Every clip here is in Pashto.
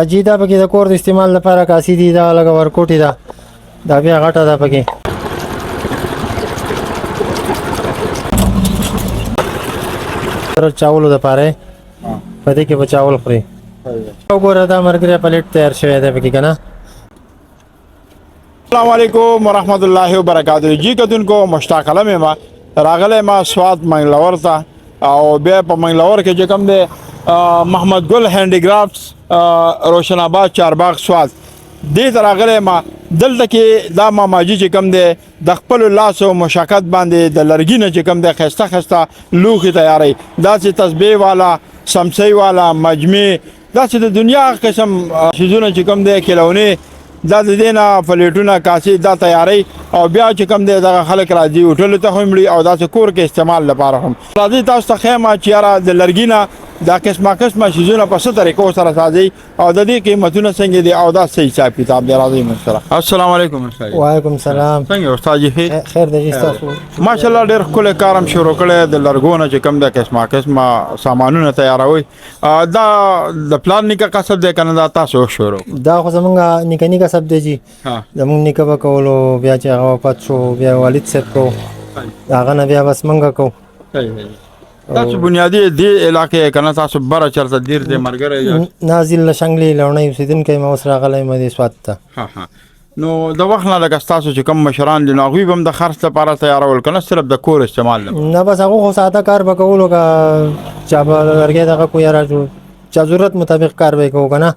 اجي دا پکې د کور د استعمال لپاره کاسي دي دا لګه ورکوټي دا بیا غټه ده پکې تر چاولو د پاره پدې کې بچاول خوري وګوره دا مرګره پلیټ تیار شوی دی پکې کنه. السلام علیکم ورحمت الله وبرکاتہ. جی کتونکو مشتاق علم ما راغله ما سواد منګلور ته او بیا په منګلور کې چې کوم دی محمد ګل هینډي کرافټس روشن آباد چارباغ سواد دې ته راغله ما دلته کې دا ماماجي چې کوم دی د خپل لاسو مشقت باندې د لرګي نه چې کوم دی خسته خسته لوخي تیاری دا چې تسبیح والا سمسي والا مجمع دا چې د دنیا قسم شیزونه چې کوم دی کلونه دا د دینه فلیټونه کاسي دا تیاری او بیا چې کوم دی دغه خلک راځي هوټل ته هم لري او دا کور کې استعمال لپاره هم راځي. تاسو ته خیمه چیرې د لرګینه دا قسمه شیزونه په څه طریقو سره راځي او د دې قیمتونه څنګه دي او دا صحیح حساب کتاب دی راځي مشره. السلام علیکم استاد. وعلیکم السلام. څنګه استاد جی خیر دی تاسو ماشاءالله ډېر خپل کارم شروع کړی د لرګونه چې کوم د قسمه سامانونه تیاروي دا د پلان نیکه کسب دی کنه دا تاسو شروع دا خو زمونږ نیکه کسب دی جی زمونږ نیکه به کولو بیا چې هغه وفات شو بیا والد صاحب کو هغه نه بیا بس مونږ کو تاسو بنیادی دی علاقې کنه تاسو بره چرته دیر دې مرګره نازل شنګلی لونه اوسیدونکو ما اوس راغلی مې سوات ته نو د وخت نه لګ تاسو چې کم مشران دي نو هغوی به هم د خرڅ لپاره تیارول کنه صرف د کور استعمال نه بس هغه خو ساده کار به کولو که چا به لرګی دغه کو یاره چا ضرورت مطابق کار به کوو کنه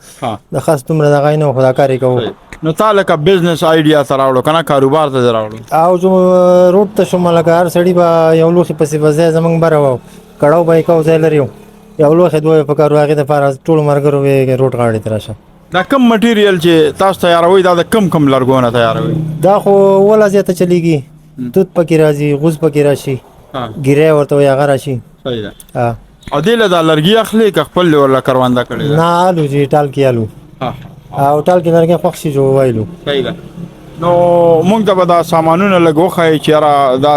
د خاص دومره دغه نه خدا کاری کوو. نو تعالی کا بزنس آیډیا ته راوړو کنه کاروبار ته راوړو او جو روټ ته شو ملګر هر سړی به یو لوخي پسې وځي زمنګ بره و کړهو به کو ځای لري یو لوخي دوی په کارو هغه د فار ټول مرګرو وی روټ غاړي تراشه. دا کم مټیریل چې تاسو تیاروي دا د کم لرګونه تیاروي دا خو ولا زیاته چلیږي توت پکې راځي غوز پکې راشي ګیره ورته وي هغه راشي. صحیح ده. او دله د لرګي اخلي خپل ورلا کرواندا کړي نه الو جی ټال کې الو او ټال کې لرګي خوښ شي جو وایلو. صحیح ده. نو موږ ته به دا سامانونه لګوخای چې را دا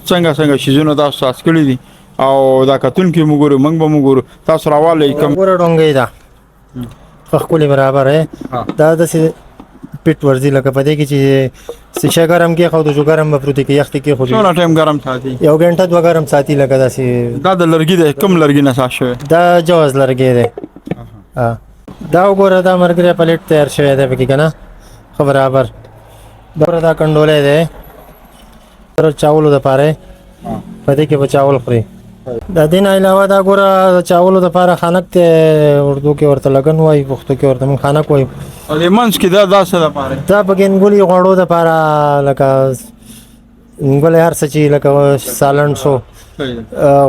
څنګه شیزونه تاسو تاسو کړی دي او دا کتون کې موږ به موږ تاسو راواله کوم ګور ډونګي دا خپل برابر ہے دا د پیټ ورزي لکه پدې کې چې سشه ګرم کې خو د جو ګرم پروتي کې یخت کې خو څونه ټایم ګرم ساتي یو غنټه دوه ګرم ساتي لکه داسې دا د لرګي د کم لرګي نه ساش شوی دا جواز لرګي دی دا وګوره دا مرګره پلیټ تیار شوی دی پکې کنه خو برابر دا کنډولې دی تر چاولو د پاره پدې کې بچاول خوري. د دین علاوه دا ګوره چاولو د پاره خانک ته اردو کې ورته لګن وای پښتو کې ورته خانک وای او لیمنس کې دا څه د پاره دا بګنګولي غوړو د پاره لکه انګول هر څه چې لکه سالن شو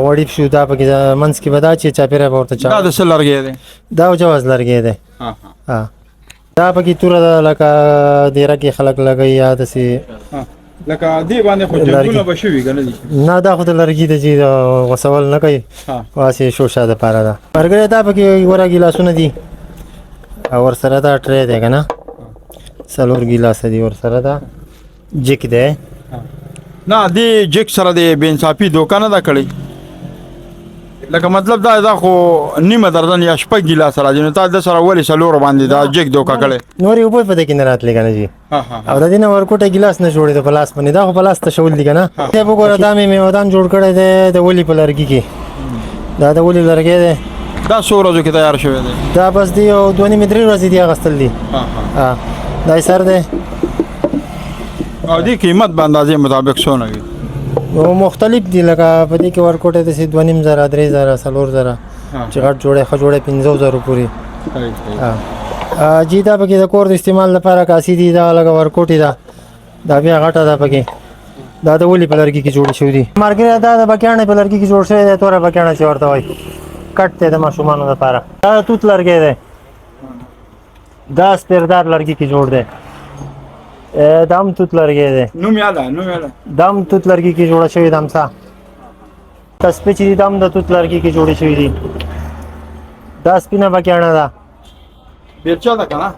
وړي شو دا پکې منس کې ودا چې چا پیره ورته چا دا څه لرګي دی دا جواز لرګي دی دا پکې تور لکه ډیره کې خلک لګي یاد سي لکه دی باندې خو جنگونه بشوي کنه دي نه دا خو د لرګي د جی وسول نه کوي واسه شوشه د پاره دا مرګره دا پکې ګوره ګلاسونه دي او ور سره دا ټری دی کنه څلور ګلاس دي ور سره دا جک دی نه دی جک سره دی بنصافي دوکانه دا کړی لکه مطلب دا خو نیمه درځن یا شپږ ګلاس راځي نو تا د سره ولې سلور باندې دا جک دوکا کړي نورې په پدې کې نه راتلې کنه جی او د دینه ورکوټه ګلاس نه جوړې د پلاس باندې دا خو پلاس ته شول دي کنه ته وګوره دا مې ودان جوړ کړی دی د ولې په لرګي کې دا د ولې لرګي دی دا څو ورځې کې تیار شوی دی دا بس دی او 2 درې ورځې دی غستل دي دا سر دی او دی قیمت په اندازې مطابق څونه وي او مختلف دي لکه په دې کې ورکوټه د 2.5 3,000 4,000 چې غټ جوړه خو جوړه 15,000 پورې جی دا پکې د کور د استعمال لپاره کاسي دي دا لکه ورکوټي دا بیا غټه ده پکې دا د ولې په لرګي کې جوړ شوی دي مارګره دا د بکیانه په لرګي کې جوړ شوی دی تور بکیانه چې ورته وای کټ ته د ماشومانو لپاره دا توت لرګي دی دا سپیردار لرګي کې جوړ دی دام توت لرګي دی نوم یاده دام توت لرګي کې جوړ شوی دمسا تسپې چې دام د توت لرګي کې جوړ شوی دي دا سپینه بکیانه ده بیرچا ده کنه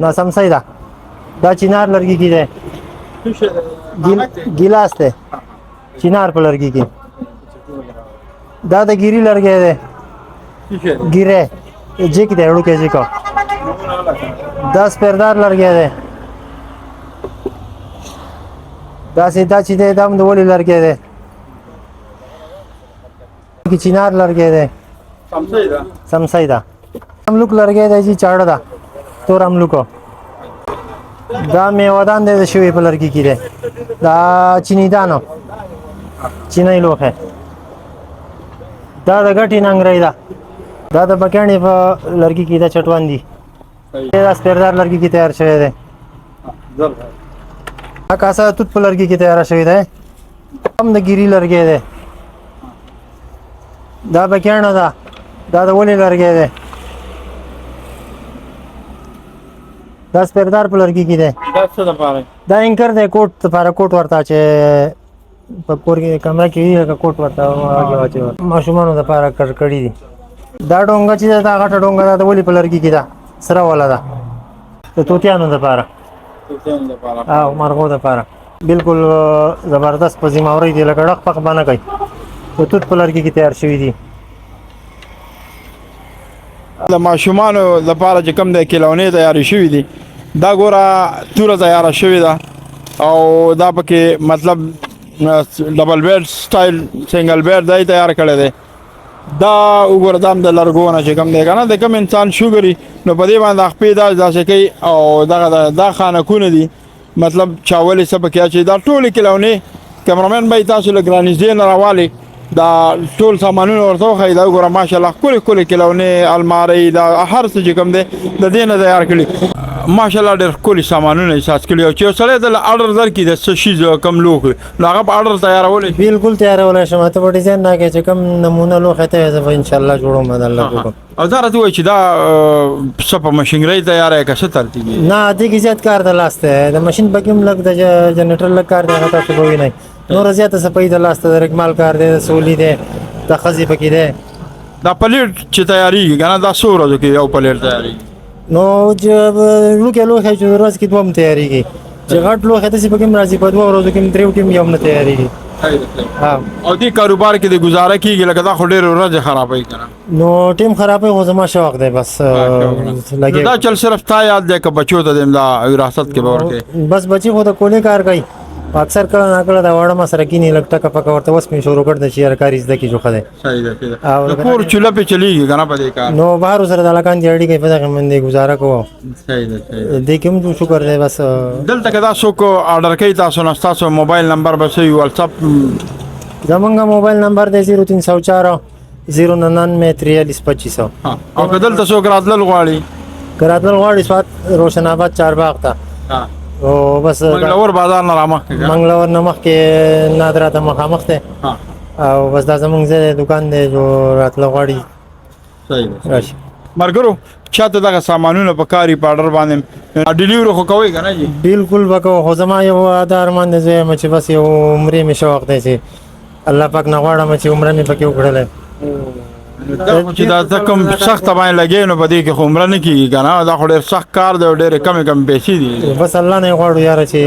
نه سمسای ده دا چینار لرګي کې دی ګلاس دی چینار په لرګي کې دا د ګيري لرګي دی ګيره جې کې دی ورو کې ځکه دا سپیردار لرګی دی داسې دا چې دی دا هم د ولې لرګی دی کې چینار لرګی دی سمسۍ ده املوک لرګی دی چې چاړه ده تور املوکو دا میوهدان دی د شوي په لرګي کې دی دا چینی دانو چینی لوښی دا د ګټې ننګری ده دا د بکیڼې په لرګي کې ده چټوان دي دا سپیردار لرګي کې تیار شوی دی دا کاسه توت په لرګي کې تیار شوی دی هم د ګیري لرګی دی دا بکیڼه ده دا د ولې لرګی دی دا سپیردار په لرګي کې دی دا انکر دی کوټ لپاره کوټ ورته چې په کور کې کمره کې وي هغه کوټ ورته هغې واچوي ماشومانو دپاره کړکړي دي دا ډونګه چې ده دا غټه ډونګه ده د ولې په لرګي کې ده سره والا ده د طوطیانو دپاره او مرغو دپاره بالکل زبردست په ذماورۍ دي لکه ډق پق به نه کوي د توت په لرګي کې تیار شوي دي د ماشومانو لپاره چې کوم د کیلونې تیارې شوي دي دا ګوره توره تیاره شوې ده او دا پکې مطلب ډبل بیډ سټایل سنګل بیډ دی تیار کړی دی دا وګوره دا هم د لرګو نه چې کوم دی که نه د کوم انسان شوګري نو په دې باندې خپې داسې کوي او دغه دا خانکونه دي مطلب چاولې څه پکې اچوي دا ټولې کیلونې کیمرامین به یې تاسو له ګرانیزدې نه راوالي دا ټول سامانونه ورته وښایي دا وګوره ماشاءالله ښکلې ښکلې کیلونې المارۍ دا هر څه چې کوم دی د دې نه تیار کړي ماشاءالله ډېر ښکلي سامانونه احساس کړي او چې یو سړی دله اډر درکړي د څه شي کوم لوښي نو هغه په اډر تیارولی بالکل تیارولی شم ته به ډیزاین راکړې چې کوم نمونه لوښی ته زه به انشاءالله جوړوم د الله حکم او دا راته ووایي چې دا څه په مشینرۍ تیاره که څه ترتیب نه دې کې زیات کار د لاس دی د ماشین پکې هم لږ د جنریټر لږ کار دی هغه تاسو به وینئ نوره زیاته صفایي د لاس ته د رګمال کار دی د سولي دی د ښځې پکې دی دا پلیټ چې تیاریږي که نه دا څو ورځو کې یو پلیټ تیاریږي نو وړوکی لوښی چې ورځ کې دوه هم تیارېږي چې غټ لوښی داسې پکې هم راځي په دوه ورځو کې هم درې وټې هم یو هم نه تیارېږي او دې کاروبار کې د ګزاره کېږي لکه دا خو ډېرې ورځې خرابوي که نه نو ټیم خرابوي خو زما شوق دی بس دا چل صرف تا یاد دی که بچو ته د امدا وراثت کې به ورکوې بس بچي خو د کولې کار کوي اکثر کله ناکله دا واړه ما سره کینی لږ ټکه پکه ورته اوس مې شروع کړ د چې یاره کار یې زده کړي جو ښه دی صحیح ده د کور چوله پې چلېږي که نه په دې کار نو بهر سره د هلکان دي اړیکې په دغې باندې ګزاره کوو صحیح ده دې کې هم شکر دی بس دلته که دا څوک آرډر کوي تاسو نو ستاسو موبایل نمبر به څه وي وټساپ زمونږ موبایل نمبر دی 0304 099 43 2500 او که دلته څوک راتلل غواړي که راتلل غواړي سوات روشن آباد چارباغ ته او بس منګلور بازار نه رامخکې منګلور نه مخکې نادرا ته مخامخ دی او بس دا زمونږ ځای دی دوکان دی جو راتله غواړي صحیح ده راشي ملګرو چاته دغه سامانونه په کاري په اډر باندې ډیلیوري خو کوئ که نه جي بالکل به کوو خو زما یو دا ارمان دی زویم چې بس یو عمرې مې شوق دی چې الله پاک نه غواړم چې عمره مې پکې وکړلی چې دا ته کوم سخته باندې لګې نو په دې کې خو عمره نه کېږي که نه دا خو ډېر سخت کار دی او ډېرې کمې کمې پیسې دي بس الله نه یې غواړو یاره چې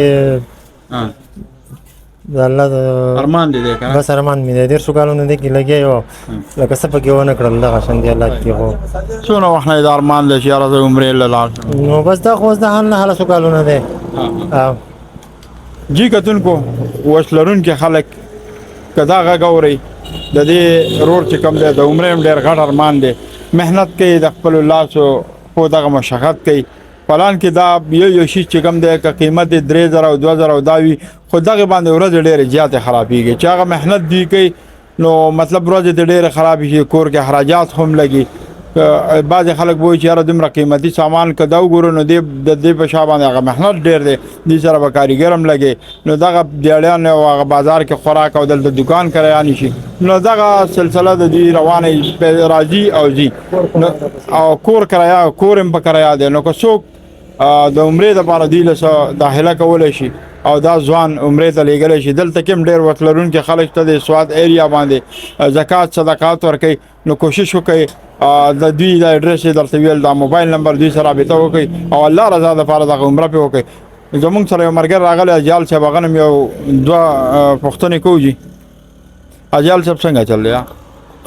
د الله د ارمان دی دی که بس ارمان مې دی 150 کالونه دی کې لګیا یو لکه څه پکې ونه کړل دغه شان دی الله کې خو څونه وخت نه یې د ارمان دی چې یاره زه عمرې له لاړ شم نو بس دا خو اوس د حال نه حاله څو کالونه دی جی کتونکو وس لرونکي خلک که دا غږ اورئ د دې رور چې کوم دی د عمرې هم ډېر غټ ارمان دی محنت کوي د خپلو لاسو خو دغه مشقت کوي پلان کې دا یو شي چې کوم دی که قیمت یې 3000 او 2000 او دا وي خو دغې باندې ورځې ډېرې زیاتې خرابېږي چې هغه محنت دوی کوي نو مطلب ورځې ته ډېرې خرابې شي کور کې اخراجات هم لګي بعضې خلک به وایي چې یاره دومره قیمتي سامان که دا وګورو نو د دې په شا باندې هغه محنت ډېر دی دې سره به کاریګر هم لګي نو دغه دیاړیان او هغه بازار کې خوراک او دلته دکان کریانې شي نو دغه سلسله د دوی روانه راځي او ځي او کور کرایه کور هم په کرایه دی نو که څوک د عمرې دپاره دوی له څه داخله کولی شي او دا ځوان عمرې ته لیږلی شي دلته کې هم ډېر وخت لرونکي خلک ته د سوات ایریا باندې زکات صدقات ورکوي نو کوشش وکړئ د دوی د اډرس یې درته ویل دا موبایل نمبر دوی سره رابطه وکړئ او الله رضا دپاره دغه عمره پې وکړئ زمونږ سره یو ملګری راغلی اجال صاحب هغه هم یو دوه پوښتنې کوو جي اجال صاحب څنګه چل دی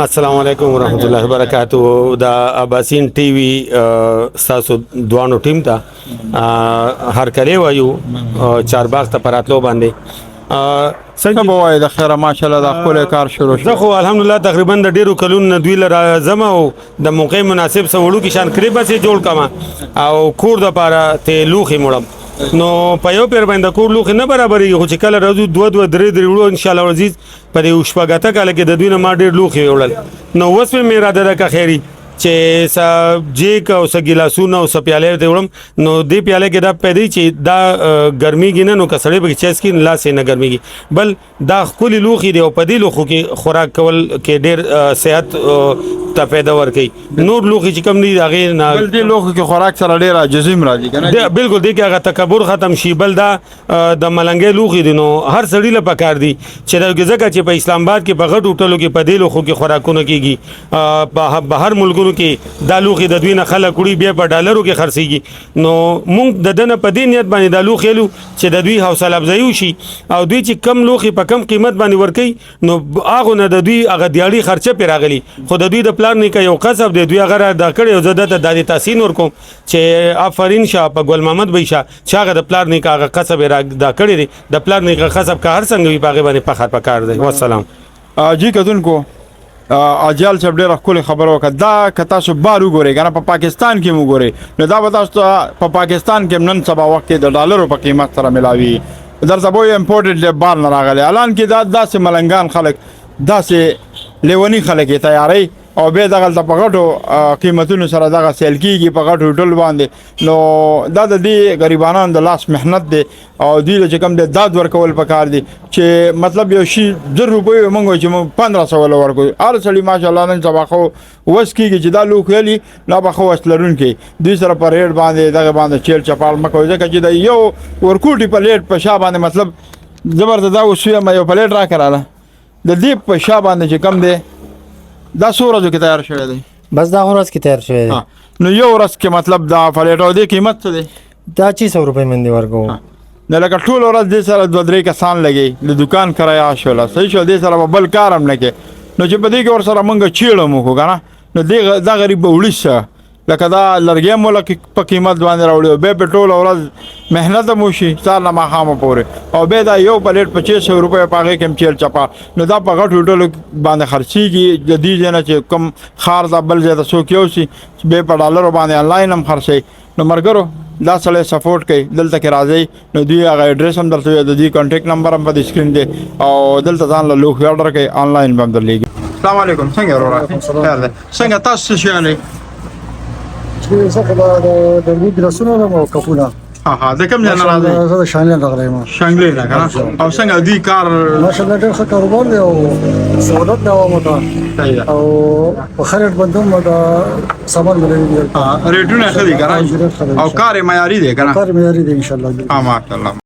السلام علیکم ورحمۃ اللہ وبرکاتہ دا اباسین ټي وي تاسو دوانو ټیم ته هر کله وایو چارباغ ته پراتلو باندې څنګه به وایي د خیره ماشاءالله د خپل کار شروع شو زه خو الحمدلله تقریبا د ډیرو کلونو دوی لره زما او د موقع مناسب سوړو کې شان کړی بس جوړ کما او کور د پاره ته لوخي مړم نو په یو پیر باندې کور لوخي نه برابرې خو چې کله راځو دوه درې وړو ان شاء الله عزیز په دې شپږاته کال کې د دوی نه ما ډیر لوخي وړل نو اوس په میرا د خیری چې س جیک او س ګلاسونه او س پیاله ته وړم نو دې پیاله کې دا پیدې چې دا ګرمي ګینه نو کسړې به چیس کې لا سې نه ګرميږي بل دا خولي لوخي دی او په دې لوخو کې خوراک کول کې ډېر صحت ته پیدا ور کوي نور لوخي چې کم نه هغه نه بل دې لوخو کې خوراک سره ډیر عجزیم راځي کنه بالکل دې کې هغه تکبر ختم شي بل دا د ملنګې لوخي دی نو هر سړی له پکار دی چې دا ځکه چې په اسلام آباد کې په غټ هوټلو کې په دې لوخو کې خوراکونه کیږي په بهر ملکونو کې دا لوخي د دوی نه خلک وړي بیا په ډالرو کې خرڅيږي نو مونږ د دنه په دې نیت باندې دا لوخي لو چې د دوی حوصله افزایي شي او دوی چې کم لوخي په کم قیمت باندې ورکي نو هغه نه د دوی هغه دیاړي خرچه پیراغلي خو د دوی د پلان نه کوي یو قصب دی دوی هغه دا کړي او زده ته د تاسین ورکوم چې آفرین شاه په ګل محمد بيشا چې هغه د پلان نه هغه قصب را دا کړي د پلان نه قصب کا هر څنګه وي باغ باندې پخار پکار دی والسلام جی کتونکو اجال صاحب ډېر خپل خبرو وکړه دا که تاسو بار وګورئ کنه په پاکستان کې وګورئ نو دا به تاسو په پاکستان کې نن سبا وخت کې د ډالرو په قیمت سره ملاوي درته به امپورټډ بار نه راغلی الان کې دا داسې ملنګان خلک داسې لیونی خلک تیاری او به دغه د پغټو قیمتونو سره دغه سیل کیږي په غټ هوټل باندې نو دا د دې غریبانو د لاس محنت دی او دوی چې کوم د داد ورکول پکار دي چې مطلب یو شی 10 روپۍ مونږ چې 1500 ورکو هر سړي ماشاءالله نن سبا خو وس کیږي چې دا لوخلی لا به خو وسلرون کې دوی سره په ریډ باندې دغه باندې چیل چپال مکو ځکه چې دا یو ورکوټي په لیټ په شا باندې مطلب زبردست دا وسوی ما یو په لیټ را کړاله د دې په شا باندې چې کم دی دا سورج کې تیار شوی دی بس دا ورځ کې تیار شوی دی نو یو ورځ کې مطلب دا فلیټو دی قیمت څه دی دا 600 روپۍ من دی ورکو نه لکه ټول ورځ دې سره 2-3 کسان لګي د دکان کرایه شولا صحیح شو دې سره بل کارم نه کې نو چې په دې کې ور سره مونږ چیړو مو کنه نو دې دا غریب وړي لکه دا لرګي مولک په قیمت باندې راوړي به په ټول ورځ مهنت مو شي سار نه مخامه پورې او به دا یو پلیټ 2500 روپۍ پاګه کم چیل چپا نو دا په غټ هوټل باندې خرچيږي د دې جنا چې کم خار دا بل زیاده سو کېو سي به په ډالر باندې آنلاین هم خرڅي نو مرګرو دا سره سپورټ کوي دلته کې راځي نو دوی هغه اډرس هم درته د دې کانټیکټ نمبر هم په سکرین دی او دلته ځان له لوخ آرډر کوي آنلاین هم درلېږي السلام علیکم څنګه ورور خیر ده څنګه تاسو څه شئ چې څه د وی درسونو نو کفونه ها د کوم ځای نه راځي زه د شانګل راغلی ما شانګلې نه کنه او څنګه دوی کار ماشاءالله ډېر ښه کاروبار دی او سہولت دا و مته او په خرید بندوم دا سامان ملي ریټونه خدي کنه او کار معیاري دی کنه کار معیاري دی ان شاء الله ماشاءالله